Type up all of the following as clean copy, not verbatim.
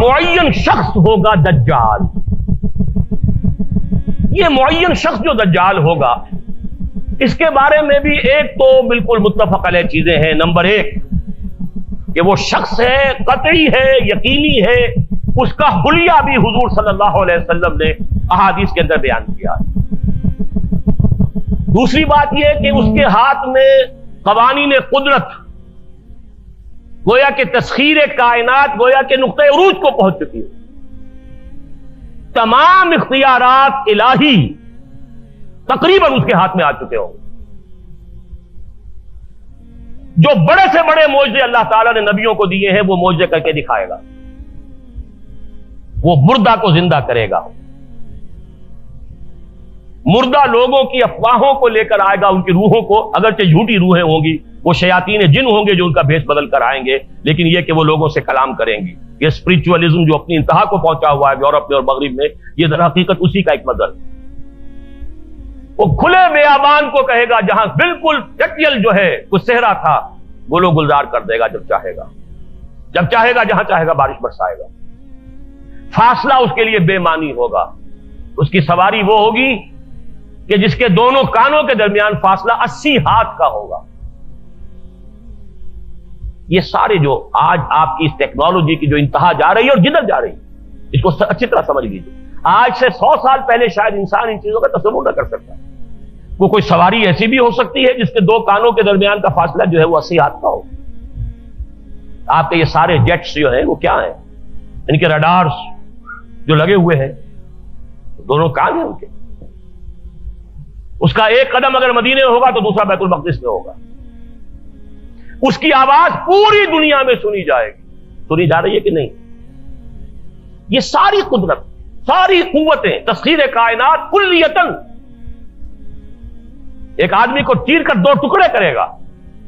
معین شخص ہوگا دجال. یہ معین شخص جو دجال ہوگا اس کے بارے میں بھی ایک تو بالکل متفق علیہ چیزیں ہیں. نمبر ایک کہ وہ شخص ہے، قطعی ہے، یقینی ہے، اس کا حلیہ بھی حضور صلی اللہ علیہ وسلم نے احادیث کے اندر بیان کیا. دوسری بات یہ کہ اس کے ہاتھ میں قوانین قدرت، گویا کہ تسخیر کائنات، گویا کہ نقطہ عروج کو پہنچ چکی ہے. تمام اختیارات الہی تقریباً اس کے ہاتھ میں آ چکے ہوں. جو بڑے سے بڑے معجزے اللہ تعالیٰ نے نبیوں کو دیے ہیں وہ معجزے کر کے دکھائے گا. وہ مردہ کو زندہ کرے گا، مردہ لوگوں کی افواہوں کو لے کر آئے گا، ان کی روحوں کو، اگرچہ جھوٹی روحیں ہوں گی، وہ شیاطین جن ہوں گے جو ان کا بھیس بدل کر آئیں گے، لیکن یہ کہ وہ لوگوں سے کلام کریں گی. یہ اسپرچولیزم جو اپنی انتہا کو پہنچا ہوا ہے یورپ میں اور مغرب میں، یہ در حقیقت اسی کا ایک مظہر. وہ کھلے بیابان کو کہے گا جہاں بالکل ٹکیل جو ہے وہ صحرا تھا، گلو گلزار کر دے گا جب چاہے گا، جب چاہے گا، جہاں چاہے گا بارش برسائے گا. فاصلہ اس کے لیے بے معنی ہوگا. اس کی سواری وہ ہوگی کہ جس کے دونوں کانوں کے درمیان فاصلہ 80 ہاتھ کا ہوگا. یہ سارے جو آج آپ کی اس ٹیکنالوجی کی جو انتہا جا رہی ہے اور جدھر جا رہی ہے، اس کو اچھی طرح سمجھ لیجیے. آج سے 100 سال پہلے شاید انسان ان چیزوں کا تصور نہ کر سکتا. وہ کوئی سواری ایسی بھی ہو سکتی ہے جس کے دو کانوں کے درمیان کا فاصلہ جو ہے وہ 80 ہاتھ کا ہو. آپ کے یہ سارے جیٹس جو ہیں وہ کیا ہیں؟ ان کے رڈارز جو لگے ہوئے ہیں، دونوں کان ہیں ان کے. اس کا ایک قدم اگر مدینے میں ہوگا تو دوسرا بیت المقدس میں ہوگا. اس کی آواز پوری دنیا میں سنی جائے گی. سنی جا رہی ہے کہ نہیں؟ یہ ساری قدرت، ساری قوتیں، تسخیر کائنات کلیتاً ایک آدمی کو چیر کر 2 ٹکڑے کرے گا،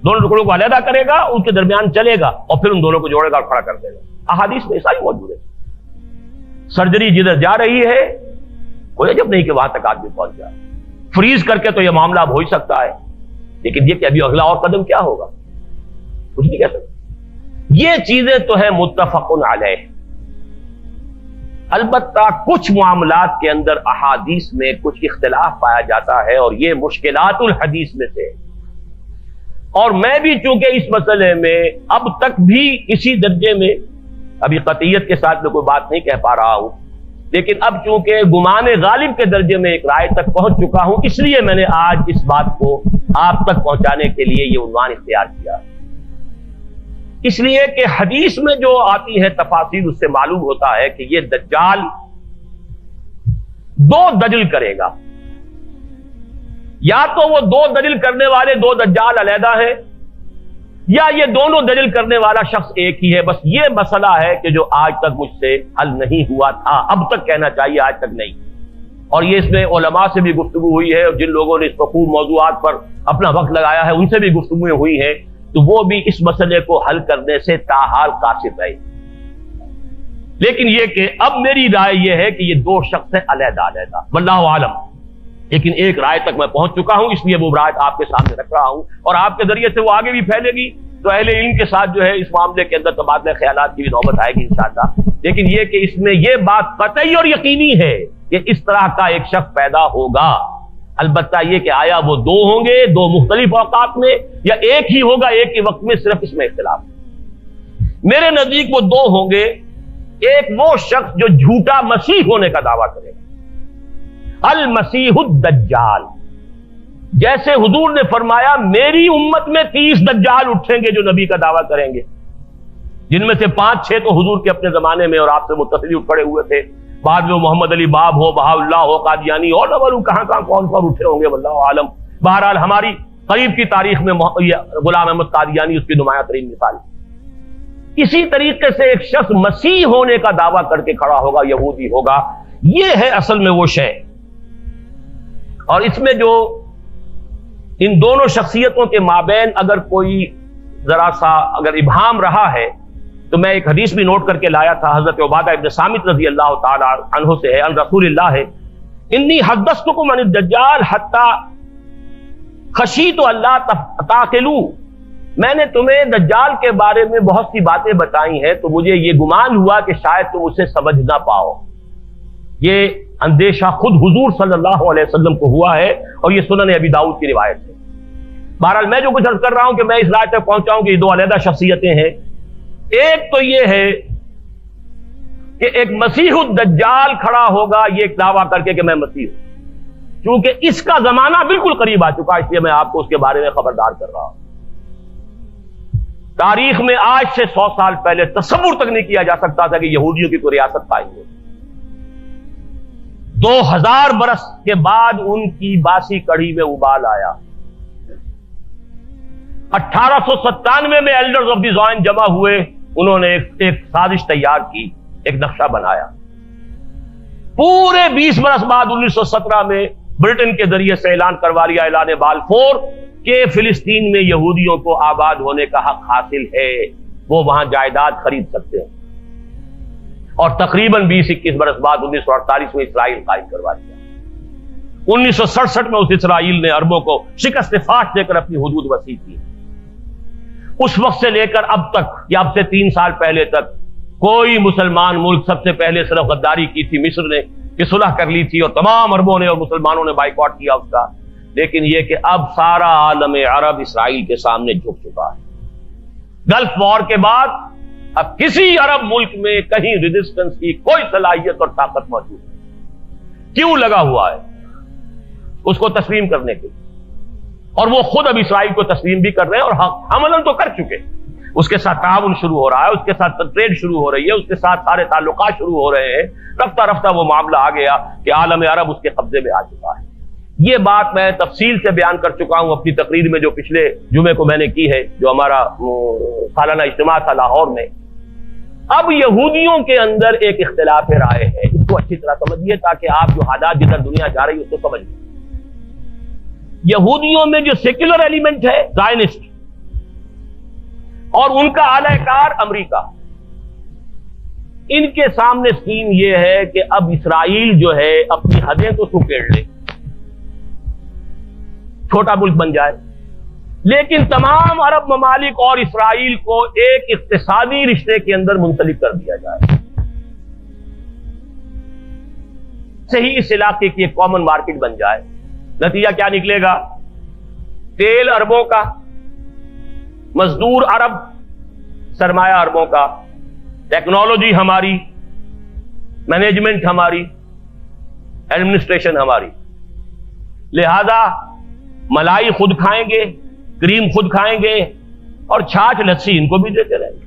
دونوں ٹکڑوں کو علیحدہ کرے گا، ان کے درمیان چلے گا اور پھر ان دونوں کو جوڑے گا اور کھڑا کر دے گا. احادیث میں ایسا ہی موجود ہے. سرجری جدھر جا رہی ہے کوئی عجب نہیں کہ وہاں تک آدمی پہنچ جائے. فریز کر کے تو یہ معاملہ اب ہو ہی سکتا ہے، لیکن یہ کہ ابھی اگلا اور قدم کیا ہوگا کچھ نہیں کہہ سکتے. یہ چیزیں تو ہے متفق علیہ. البتہ کچھ معاملات کے اندر احادیث میں کچھ اختلاف پایا جاتا ہے اور یہ مشکلات الحدیث میں سے. اور میں بھی چونکہ اس مسئلے میں اب تک بھی اسی درجے میں، ابھی قطعیت کے ساتھ میں کوئی بات نہیں کہہ پا رہا ہوں، لیکن اب چونکہ گمان غالب کے درجے میں ایک رائے تک پہنچ چکا ہوں، اس لیے میں نے آج اس بات کو آپ تک پہنچانے کے لیے یہ عنوان اختیار کیا. اس لیے کہ حدیث میں جو آتی ہے تفاصیل اس سے معلوم ہوتا ہے کہ یہ دجال 2 دجل کرے گا. یا تو وہ 2 دجل کرنے والے 2 دجال علیحدہ ہیں، یا یہ دونوں دجل کرنے والا شخص ایک ہی ہے. بس یہ مسئلہ ہے کہ جو آج تک مجھ سے حل نہیں ہوا تھا، اب تک کہنا چاہیے آج تک نہیں. اور یہ اس میں علماء سے بھی گفتگو ہوئی ہے، اور جن لوگوں نے اس خوب موضوعات پر اپنا وقت لگایا ہے ان سے بھی گفتگویں ہوئی ہیں، تو وہ بھی اس مسئلے کو حل کرنے سے تاحال قاصر رہے. لیکن یہ کہ اب میری رائے یہ ہے کہ یہ 2 شخص ہیں علیحدہ علیحدہ، واللہ عالم. لیکن ایک رائے تک میں پہنچ چکا ہوں، اس لیے وہ رائے آپ کے سامنے رکھ رہا ہوں، اور آپ کے ذریعے سے وہ آگے بھی پھیلے گی تو اہل علم کے ساتھ جو ہے اس معاملے کے اندر تبادلہ خیالات کی بھی نوبت آئے گی انشاءاللہ. لیکن یہ کہ اس میں یہ بات قطعی اور یقینی ہے کہ اس طرح کا ایک شخص پیدا ہوگا. البتہ یہ کہ آیا وہ 2 ہوں گے 2 مختلف اوقات میں، یا ایک ہی ہوگا ایک ہی وقت میں، صرف اس میں اختلاف. میرے نزدیک وہ 2 ہوں گے. ایک وہ شخص جو جھوٹا مسیح ہونے کا دعویٰ کرے گا، المسیح الدجال. جیسے حضور نے فرمایا میری امت میں 30 دجال اٹھیں گے جو نبی کا دعویٰ کریں گے، جن میں سے 5-6 تو حضور کے اپنے زمانے میں اور آپ سے متصل اٹھ پڑے ہوئے تھے. بعد میں محمد علی باب ہو، بہاء اللہ ہو، قادیانی اور نہ معلوم کہاں کون اٹھے ہوں گے، واللہ عالم. بہرحال ہماری قریب کی تاریخ میں غلام احمد قادیانی اس کی نمایاں ترین مثال. اسی طریقے سے ایک شخص مسیح ہونے کا دعویٰ کر کے کھڑا ہوگا، یہودی ہوگا. یہ ہے اصل میں وہ شے. اور اس میں جو ان دونوں شخصیتوں کے مابین اگر کوئی ذرا سا اگر ابہام رہا ہے تو میں ایک حدیث بھی نوٹ کر کے لایا تھا، حضرت عبادہ ابن صامت رضی اللہ تعالی عنہ سے ہے، عن رسول اللہ ہے، انی حدثتکم عن الدجال حتی خشیت اللہ تعقلوا میں نے تمہیں دجال کے بارے میں بہت سی باتیں بتائی ہیں تو مجھے یہ گمان ہوا کہ شاید تم اسے سمجھ نہ پاؤ. یہ اندیشہ خود حضور صلی اللہ علیہ وسلم کو ہوا ہے اور یہ سنن ابی داؤد کی روایت ہے. بہرحال میں جو کچھ عرض کر رہا ہوں کہ میں اس رائے تک پہنچا ہوں کہ یہ دو علیحدہ شخصیتیں ہیں. ایک تو یہ ہے کہ ایک مسیح الدجال کھڑا ہوگا یہ ایک دعویٰ کر کے کہ میں مسیح ہوں. چونکہ اس کا زمانہ بالکل قریب آ چکا اس لیے میں آپ کو اس کے بارے میں خبردار کر رہا ہوں. تاریخ میں آج سے 100 سال پہلے تصور تک نہیں کیا جا سکتا تھا کہ یہودیوں کی کوئی ریاست قائم ہو. 2000 برس کے بعد ان کی باسی کڑھی میں ابال آیا. 1897 میں ایلڈرز آف دی زائن جمع ہوئے. انہوں نے ایک سازش تیار کی, ایک نقشہ بنایا. پورے 20 برس بعد 1917 میں برٹن کے ذریعے سے اعلان کروا لیا, اعلان بالفور, کہ فلسطین میں یہودیوں کو آباد ہونے کا حق حاصل ہے, وہ وہاں جائیداد خرید سکتے ہیں. اور تقریباً 20-21 برس بعد 1948 میں اسرائیل قائم کروا دیا. 1967 میں اس اسرائیل نے عربوں کو شکست فاش دے کر اپنی حدود وسیع کی. اس وقت سے لے کر اب تک یا اب سے 3 سال پہلے تک کوئی مسلمان ملک, سب سے پہلے صرف غداری کی تھی مصر نے کہ صلح کر لی تھی اور تمام عربوں نے اور مسلمانوں نے بائیکاٹ کیا اس کا. لیکن یہ کہ اب سارا عالم عرب اسرائیل کے سامنے جھک چکا ہے. گلف وار کے بعد اب کسی عرب ملک میں کہیں ریزسٹنس کی کوئی صلاحیت اور طاقت موجود نہیں. کیوں لگا ہوا ہے؟ اس کو تسلیم کرنے کے لیے. اور وہ خود اب اسرائیل کو تسلیم بھی کر رہے ہیں اور عملاً تو کر چکے. اس کے ساتھ تعاون شروع ہو رہا ہے, اس کے ساتھ ٹریڈ شروع ہو رہی ہے, اس کے ساتھ سارے تعلقات شروع ہو رہے ہیں. رفتہ رفتہ وہ معاملہ آ گیا کہ عالم عرب اس کے قبضے میں آ چکا ہے. یہ بات میں تفصیل سے بیان کر چکا ہوں اپنی تقریر میں جو پچھلے جمعے کو میں نے کی ہے, جو ہمارا سالانہ اجتماع تھا لاہور میں. اب یہودیوں کے اندر ایک اختلاف رائے ہے, اس کو اچھی طرح سمجھیے تاکہ آپ جو حالات جدھر دنیا جا رہی ہے اس کو سمجھ لیں. یہودیوں میں جو سیکولر ایلیمنٹ ہے زائنسٹ, اور ان کا اعلی کار امریکہ, ان کے سامنے سکیم یہ ہے کہ اب اسرائیل جو ہے اپنی حدیں تو سکیڑ لے, چھوٹا ملک بن جائے, لیکن تمام عرب ممالک اور اسرائیل کو ایک اقتصادی رشتے کے اندر منسلک کر دیا جائے. صحیح اس علاقے کی ایک کامن مارکیٹ بن جائے. نتیجہ کیا نکلے گا؟ تیل عربوں کا, مزدور عرب, سرمایہ عربوں کا, ٹیکنالوجی ہماری, مینجمنٹ ہماری, ایڈمنسٹریشن ہماری. لہذا ملائی خود کھائیں گے, کریم خود کھائیں گے, اور چھاچھ لسی ان کو بھی دیتے رہیں گے.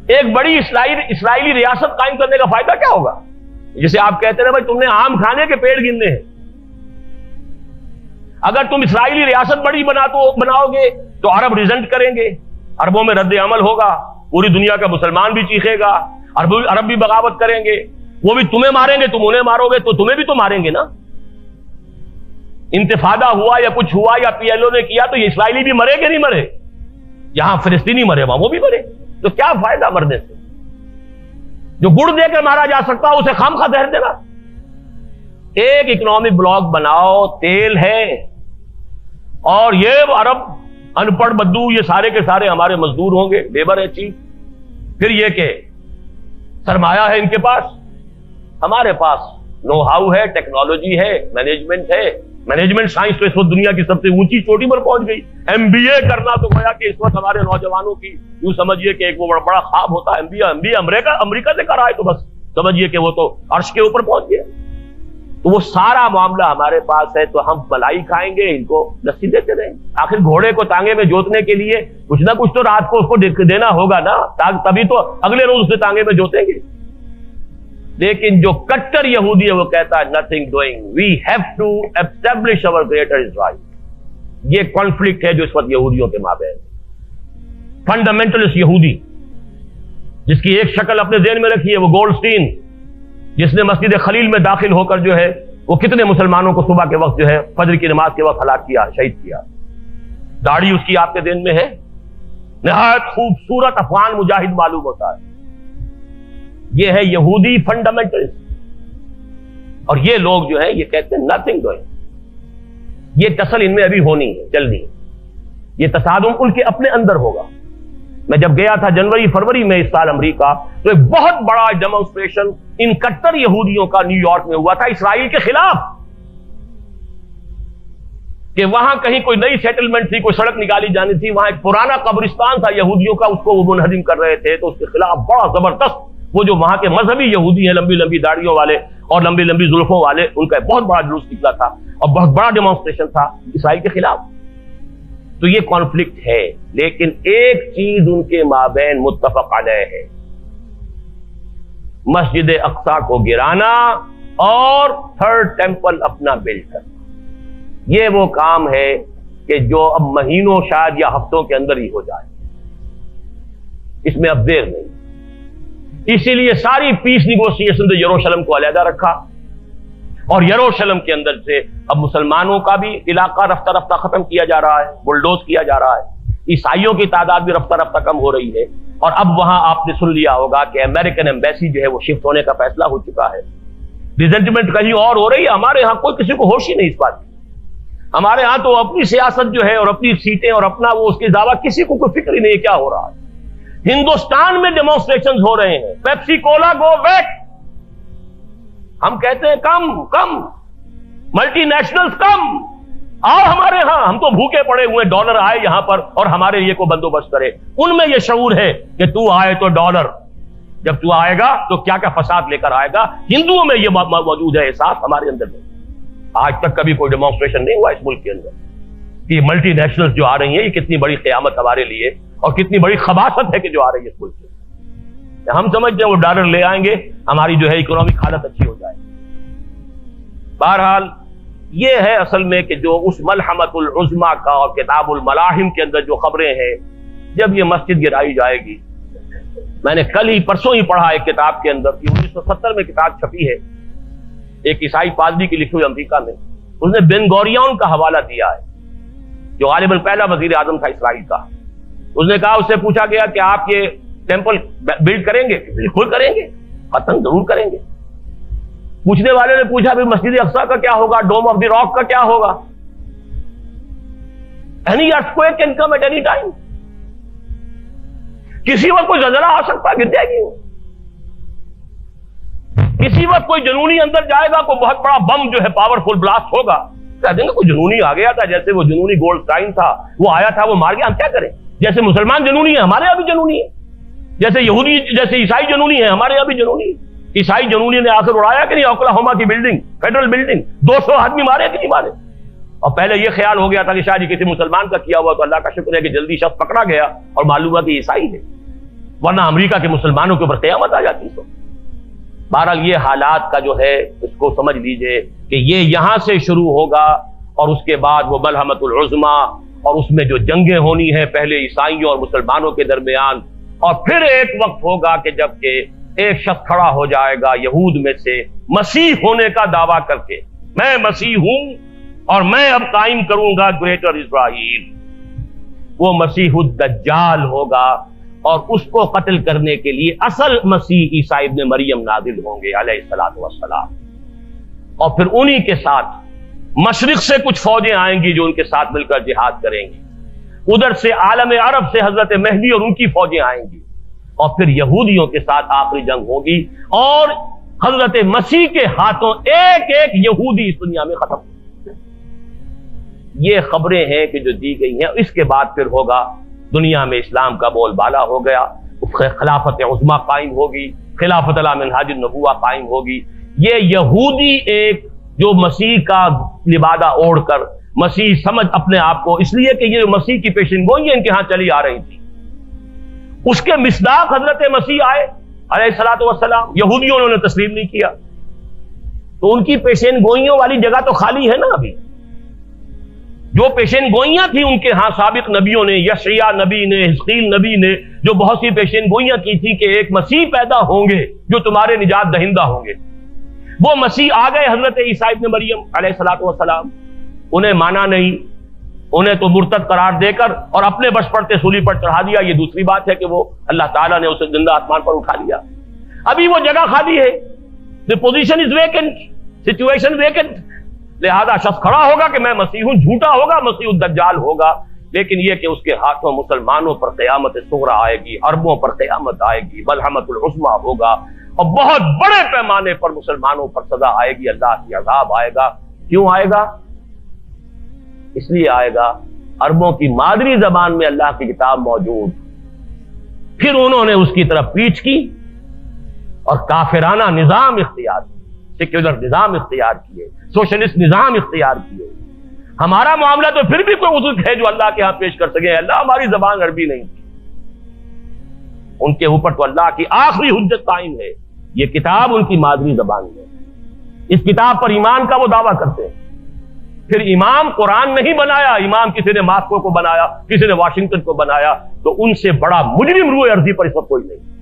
ایک بڑی اسرائیلی ریاست قائم کرنے کا فائدہ کیا ہوگا؟ جسے آپ کہتے ہیں بھائی تم نے آم کھانے کے پیڑ گننے ہیں. اگر تم اسرائیلی ریاست بڑی بناؤ گے تو عرب ریزنٹ کریں گے, عربوں میں رد عمل ہوگا, پوری دنیا کا مسلمان بھی چیخے گا, عرب بھی بغاوت کریں گے, وہ بھی تمہیں ماریں گے, تم انہیں مارو گے تو تمہیں بھی تو ماریں گے نا. انتفاضہ ہوا یا کچھ ہوا یا پی ایل او نے کیا تو یہ اسرائیلی بھی مرے کہ نہیں مرے؟ یہاں فلسطینی مرے وہاں وہ بھی مرے, تو کیا فائدہ مرنے سے؟ جو گڑ دے کر مارا جا سکتا اسے خامخواہ زہر دینا. ایک اکنامک بلاک بناؤ, تیل ہے, اور یہ عرب ان پڑھ بدو یہ سارے کے سارے ہمارے مزدور ہوں گے, لیبر ہے چیف. پھر یہ کہ سرمایہ ہے ان کے پاس, ہمارے پاس نو ہاؤ ہے, ٹیکنالوجی ہے, مینجمنٹ ہے. مینجمنٹ سائنس تو اس وقت دنیا کی سب سے اونچی چوٹی پر پہنچ گئی. ایم بی اے کرنا تو گویا کہ اس وقت ہمارے نوجوانوں کی یوں سمجھیے کہ ایک وہ بڑا خواب ہوتا ہے. ایم بی اے امریکہ سے کرا ہے تو بس سمجھیے کہ وہ تو عرش کے اوپر پہنچ گیا. تو وہ سارا معاملہ ہمارے پاس ہے, تو ہم بلائی کھائیں گے, ان کو لسی دیتے رہیں. آخر گھوڑے کو تانگے میں جوتنے کے لیے کچھ نہ کچھ تو رات کو اس کو دینا ہوگا نا, تبھی تو اگلے روز اسے تانگے میں جوتیں گے. لیکن جو کٹر یہودی ہے وہ کہتا ہے nothing doing, we have to establish over greater Israel. یہ کانفلکٹ ہے جو اس وقت یہودیوں کے مابین. فنڈامنٹلسٹ یہودی جس کی ایک شکل اپنے ذہن میں رکھی ہے, وہ گولڈسٹین, جس نے مسجد خلیل میں داخل ہو کر جو ہے وہ کتنے مسلمانوں کو صبح کے وقت جو ہے فجر کی نماز کے وقت ہلاک کیا, شہید کیا. داڑھی اس کی آپ کے ذہن میں ہے. نہایت خوبصورت افغان مجاہد معلوم ہوتا ہے. یہ ہے یہودی فنڈامنٹلسٹ. اور یہ لوگ جو ہیں یہ کہتے ہیں نتھنگ ڈوئنگ. یہ ٹسل ان میں ابھی ہونی ہے, چلنی ہے. یہ تصادم ان کے اپنے اندر ہوگا. میں جب گیا تھا جنوری فروری میں اس سال امریکہ، تو ایک بہت بڑا ڈیمونسٹریشن ان کٹر یہودیوں کا نیو یارک میں ہوا تھا اسرائیل کے خلاف، کہ وہاں کہیں کوئی نئی سیٹلمنٹ تھی، کوئی سڑک نکالی جانی تھی، وہاں ایک پرانا قبرستان تھا یہودیوں کا، اس کو وہ منہدم کر رہے تھے. تو اس کے خلاف بڑا زبردست، وہ جو وہاں کے مذہبی یہودی ہیں، لمبی لمبی داڑھیوں والے اور لمبی لمبی زلفوں والے، ان کا بہت بڑا جلوس نکلا تھا اور بہت بڑا ڈیمونسٹریشن تھا اسرائیل کے خلاف. تو یہ کانفلکٹ ہے، لیکن ایک چیز ان کے مابین متفق علیہ ہے، مسجد اقصی کو گرانا اور تھرڈ ٹیمپل اپنا بلڈ کرنا. یہ وہ کام ہے کہ جو اب مہینوں شاید یا ہفتوں کے اندر ہی ہو جائے، اس میں اب دیر نہیں. اسی لیے ساری پیس نیگوسیشن تو یروشلم کو علیحدہ رکھا، اور یروشلم کے اندر سے اب مسلمانوں کا بھی علاقہ رفتہ رفتہ ختم کیا جا رہا ہے، بلڈوز کیا جا رہا ہے. عیسائیوں کی تعداد بھی رفتہ رفتہ کم ہو رہی ہے. اور اب وہاں آپ نے سن لیا ہوگا کہ امریکن ایمبیسی جو ہے وہ شفٹ ہونے کا فیصلہ ہو چکا ہے. ریزنٹمنٹ کہیں اور ہو رہی ہے، ہمارے ہاں کوئی کسی کو ہوش ہی نہیں اس بات کی. ہمارے ہاں تو اپنی سیاست جو ہے اور اپنی سیٹیں اور اپنا وہ اس کے دعویٰ، کسی کو کوئی فکر ہی نہیں کیا ہو رہا ہے. ہندوستان میں ڈیمونسٹریشن ہو رہے ہیں، پیپسی کولا گو بیک. ہم کہتے ہیں کم کم، ملٹی نیشنلز کم، آؤ ہمارے ہاں، ہم تو بھوکے پڑے ہوئے، ڈالر آئے یہاں پر اور ہمارے لیے کو بندوبست کرے. ان میں یہ شعور ہے کہ تو آئے تو ڈالر، جب تو آئے گا تو کیا کیا فساد لے کر آئے گا. ہندوؤں میں یہ موجود ہے احساس، ہمارے اندر نہیں. آج تک کبھی کوئی ڈیمونسٹریشن نہیں ہوا اس ملک کے اندر کہ ملٹی نیشنلز جو آ رہی ہیں، یہ کتنی بڑی قیامت ہمارے لیے اور کتنی بڑی خباثت ہے کہ جو آ رہی ہے اس ملک میں. ہم سمجھتے ہیں وہ ڈالر لے آئیں گے، ہماری جو ہے اکنامک حالت اچھی ہو جائے. بہرحال یہ ہے اصل میں کہ جو اس ملحمۃ العظمیٰ کا اور کتاب الملاحم کے اندر جو خبریں ہیں، جب یہ مسجد گرائی جائے گی. میں نے کل ہی پرسوں ہی پڑھا ایک کتاب کے اندر کہ 1970 میں کتاب چھپی ہے، ایک عیسائی پادری کی لکھی ہوئی امریکہ میں. اس نے بن گوریون کا حوالہ دیا ہے، جو غالباً پہلا وزیر اعظم تھا اسرائیل کا. اس نے کہا، اس سے پوچھا گیا کہ آپ یہ ٹیمپل بلڈ کریں گے؟ بالکل کریں گے، قطعاً ضرور کریں گے. پوچھنے والے نے پوچھا بھی مسجد اقصی کا کیا ہوگا، ڈوم آف دی راک کا کیا ہوگا؟ Any earthquake can come at any time, کسی وقت کوئی زلزلہ آ سکتا ہے، گر جائے گی. کسی وقت کوئی جنونی اندر جائے گا، کوئی بہت بڑا بم جو ہے پاورفل بلاسٹ ہوگا، کہہ دیں گے کوئی جنونی آ گیا تھا، جیسے وہ جنونی گولڈ ٹائم تھا، وہ آیا تھا، وہ مار گیا، ہم کیا کریں. جیسے مسلمان جنونی ہیں، ہمارے یہاں بھی جنونی ہے. جیسے یہودی، جیسے عیسائی جنونی ہیں، ہمارے یہاں بھی جنونی ہے. عیسائی جنونی نے آخر اڑایا کہ نہیں اوکلاہوما کی بلڈنگ، فیڈرل بلڈنگ، 200 آدمی مارے کہ نہیں مارے. اور پہلے یہ خیال ہو گیا تھا کہ شاید یہ کسی مسلمان کا کیا ہوا، تو اللہ کا شکر ہے کہ جلدی شخص پکڑا گیا اور معلوم ہوا کہ عیسائی ہے، ورنہ امریکہ کے مسلمانوں کے اوپر قیامت آ جاتی. تو بہرحال یہ حالات کا جو ہے اس کو سمجھ لیجئے کہ یہ یہاں سے شروع ہوگا، اور اس کے بعد وہ ملحمۃ العظمیٰ، اور اس میں جو جنگیں ہونی ہیں پہلے عیسائیوں اور مسلمانوں کے درمیان. اور پھر ایک وقت ہوگا کہ جب کہ ایک شخص کھڑا ہو جائے گا یہود میں سے، مسیح ہونے کا دعویٰ کر کے، میں مسیح ہوں اور میں اب قائم کروں گا گریٹر اسرائیل. وہ مسیح الدجال ہوگا، اور اس کو قتل کرنے کے لیے اصل مسیح عیسیٰ ابن مریم نازل ہوں گے علیہ الصلوۃ والسلام. اور پھر انہی کے ساتھ مشرق سے کچھ فوجیں آئیں گی جو ان کے ساتھ مل کر جہاد کریں گی. ادھر سے عالم عرب سے حضرت مہدی اور ان کی فوجیں آئیں گی، اور پھر یہودیوں کے ساتھ آخری جنگ ہوگی، اور حضرت مسیح کے ہاتھوں ایک ایک یہودی اس دنیا میں ختم. یہ خبریں ہیں کہ جو دی گئی ہیں. اس کے بعد پھر ہوگا دنیا میں اسلام کا بول بالا ہو گیا، خلافت عظمیٰ قائم ہوگی، خلافت علی منہاج النبوہ قائم ہوگی. یہ یہودی ایک جو مسیح کا لبادہ اوڑھ کر مسیح سمجھ اپنے آپ کو، اس لیے کہ یہ جو مسیح کی پیشن گوئی ان کے ہاں چلی آ رہی تھی، اس کے مصداق حضرت مسیح آئے علیہ الصلوۃ والسلام. یہودیوں نے انہیں تسلیم نہیں کیا، تو ان کی پیشین گوئیوں والی جگہ تو خالی ہے نا. ابھی جو پیشین گوئیاں تھیں ان کے ہاں سابق نبیوں نے، یشعیاء نبی نے، حزقیل نبی نے، جو بہت سی پیشین گوئیاں کی تھی کہ ایک مسیح پیدا ہوں گے جو تمہارے نجات دہندہ ہوں گے، وہ مسیح آ گئے حضرت عیسیٰ ابن مریم علیہ الصلوۃ والسلام. انہیں مانا نہیں، انہیں تو مرتد قرار دے کر اور اپنے بس پڑتے سولی پر چڑھا دیا. یہ دوسری بات ہے کہ وہ اللہ تعالیٰ نے اسے زندہ آسمان پر اٹھا لیا. ابھی وہ جگہ خالی ہے، the position is vacant, situation vacant. لہذا شخص کھڑا ہوگا کہ میں مسیح ہوں، جھوٹا ہوگا، مسیح الدجال ہوگا. لیکن یہ کہ اس کے ہاتھوں مسلمانوں پر قیامت صغریٰ آئے گی، عربوں پر قیامت آئے گی، ملحمۃ العظمیٰ ہوگا، اور بہت بڑے پیمانے پر مسلمانوں پر سزا آئے گی، اللہ کی عذاب آئے گا۔ کیوں آئے گا؟ اس لیے آئے گا عربوں کی مادری زبان میں اللہ کی کتاب موجود، پھر انہوں نے اس کی طرف پیچھ کی اور کافرانہ نظام اختیار کیا، سیکولر نظام اختیار کیے، سوشلسٹ نظام اختیار کیے۔ ہمارا معاملہ تو پھر بھی کوئی عذر ہے جو اللہ کے ہاں پیش کر سکے، اللہ ہماری زبان عربی نہیں تھی، ان کے اوپر تو اللہ کی آخری حجت قائم ہے، یہ کتاب ان کی مادری زبان ہے، اس کتاب پر ایمان کا وہ دعویٰ کرتے ہیں۔ پھر امام قرآن نہیں بنایا، امام کسی نے ماسکو کو بنایا، کسی نے واشنگٹن کو بنایا، تو ان سے بڑا مجرم روئے ارضی پر اس وقت کوئی نہیں۔